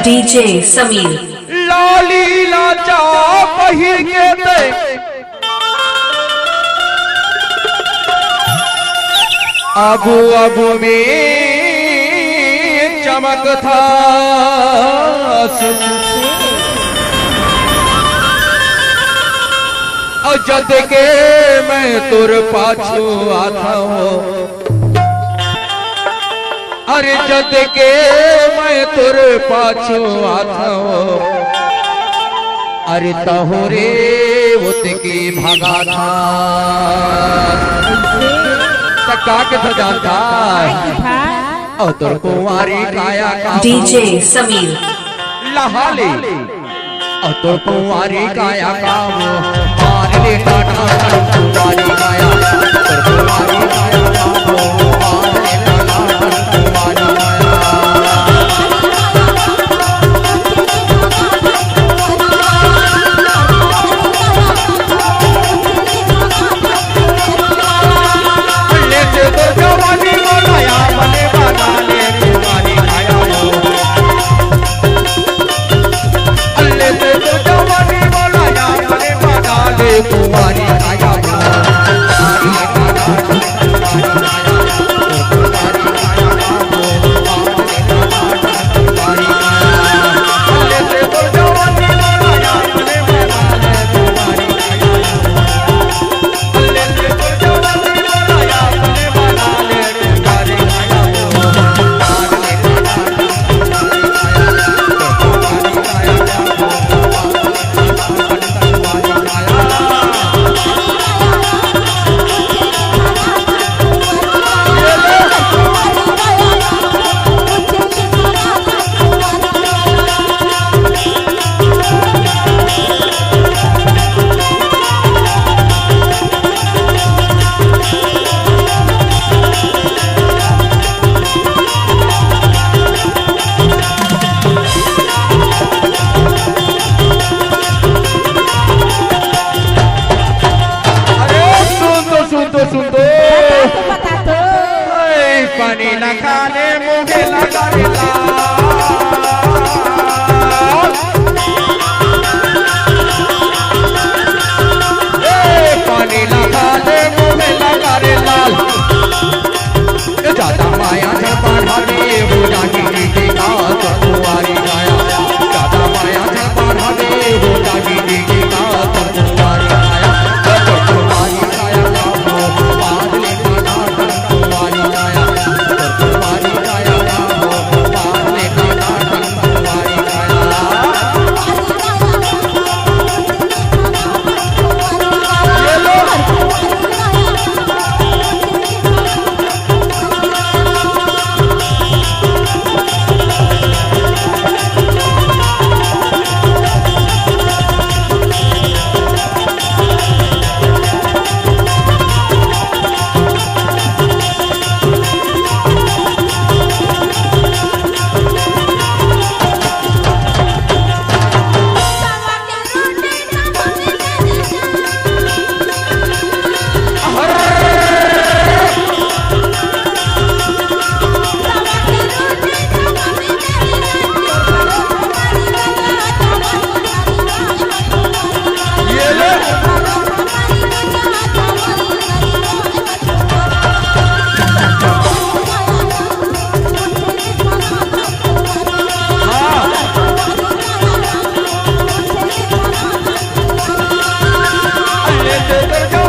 DJ Sameer लाली लाचा पहिर के दे आगू आगू में चमक था और जद के मैं तुर पाछू आता हूँ अरे जद के मैं तुर पाछू आता हूँ अरे तहोरे उतकी भागा था तका के तो जानता और तुर कुंवारी काया का डीजे समीर लहाले और तुर कुंवारी काया का वो मार ले टाटा कुंवारी काया तुर कुंवारी काया का वो मार ले कुंवारी आया पानी न खाने मुझे लगा पानी न खाने मुझे लगा रे लाल ज्यादा माया से बढ़ा दे हो जागी की का कुंवारी गाया ज्यादा माया से बढ़ा दे हो जागी की का कुंवारी गाया कुंवारी गाया बाद में कुंवारी गाया Let's go.